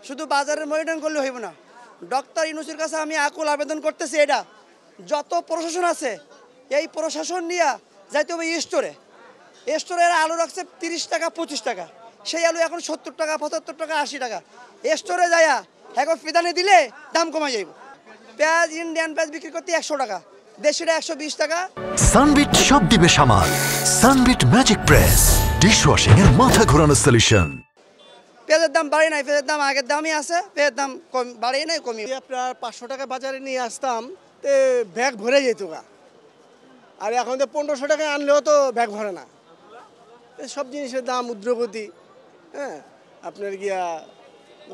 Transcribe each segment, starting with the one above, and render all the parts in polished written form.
শুধু বাজারের মনিটরিং করলে হইব না। ডক্টর ইউনূসের কাছে আমি আকুল আবেদন করতেছি, এটা যত প্রশাসন আছে এই প্রশাসন নিয়ে যাইতে হবে স্টোরে। স্টোরের আলু রাখছে 30 টাকা 25 টাকা, সেই আলু এখন 70 টাকা 75 টাকা 80 টাকা। স্টোরে যাইয়া এখন ফিদানে দিলে দাম কমে যাইব। পেঁয়াজ ইন্ডিয়ান পেঁয়াজ বিক্রি করতে 100 টাকা, দেশিটা 120 টাকা। সানবিট সব দিবে সামাল। সানবিট ম্যাজিক প্রেস ডিশওয়াশিং এর মাথা ঘোরানো সলিউশন। পেঁয়াজের দাম বাড়ে নাই, পেঁয়াজের দাম আগের দামই আছে, পেঁয়াজের দাম কম বাড়ে নাই কমি। আপনার 500 টাকা বাজারে নিয়ে আসতাম তে ব্যাগ ভরে যেত গা, আর এখন তো 1500 টাকা আনলেও তো ব্যাগ ভরে না। সব জিনিসের দাম ঊর্ধ্বগতি। হ্যাঁ, আপনার গিয়া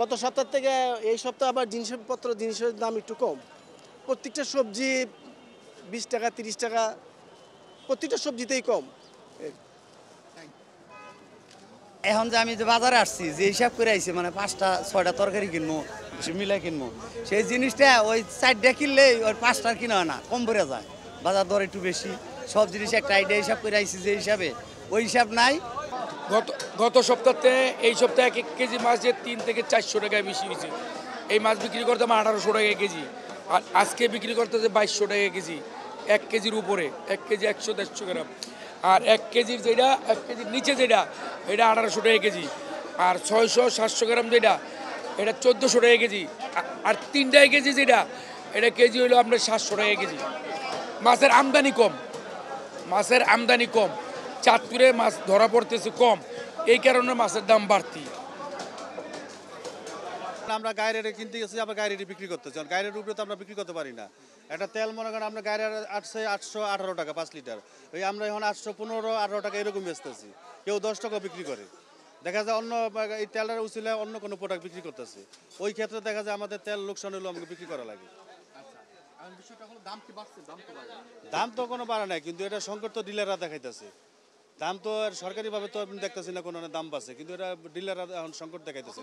গত সপ্তাহ থেকে এই সপ্তাহ আবার জিনিসের দাম একটু কম। প্রত্যেকটা সবজি 20 টাকা 30 টাকা, প্রত্যেকটা সবজিতেই কম। এখন যে আমি যে বাজারে আসছি, যে হিসাব করে আইছি, মানে 5টা 6টা তরকারি কিনবো, মিলাই কিনবো, সেই জিনিসটা ওই 4টা কিনলে ওই 5টার কিনা হয় না, কম পড়ে যায়। বাজার দর একটু বেশি, সব জিনিস একটা আইডিয়া হিসাব করে আইছি, যে হিসাবে ওই হিসাব নাই। গত সপ্তাহে এই সপ্তাহে 1 কেজি মাছের 3 থেকে 400 টাকায় বেশি হয়েছে। এই মাছ বিক্রি করতাম 1800 টাকা কেজি, আর আজকে বিক্রি করতেছে 2200 টাকা কেজি। 1 কেজির উপরে, 1 কেজি 100-150 গ্রাম। আর 1 কেজির যেটা 1 কেজির নিচে যেটা, এটা 1800 টাকা কেজি। আর 600-700 গ্রাম যেটা, এটা 1400 টাকা কেজি। আর 3 টাকা কেজি যেটা, এটা কেজি হলো আপনার 700 টাকা কেজি। মাছের আমদানি কম, মাছের আমদানি কম, চাঁদপুরে মাছ ধরা পড়তেছে কম, এই কারণে মাছের দাম বাড়তি। আমরা গায়ে রেটে কিনতে গেছি, আবার গায়ে রেটে বিক্রি করতেছি। গায়ে রেটের উপরে তো আমরা বিক্রি করতে পারি না। একটা তেল মনে করেন আমরা গায়ে রেট 818 টাকা 5 লিটার, ওই আমরা এখন 815-18 টাকা এরকম বেচতেছি। কেউ 10 টাকা বিক্রি করে। দেখা যায় অন্য এই তেলের উচিলে অন্য কোনো প্রোডাক্ট বিক্রি করতেছে, ওই ক্ষেত্রে দেখা যায় আমাদের তেল লোকসান হলেও আমাকে বিক্রি করা লাগে। দাম তো কোনো বাড়ে নাই, কিন্তু এটা সংকট তো ডিলাররা দেখাইতেছে। দাম তো আর সরকারিভাবে তো আপনি দেখতেছি না কোনো দাম বাড়ছে, কিন্তু এটা ডিলাররা এখন সংকট দেখাইতেছে।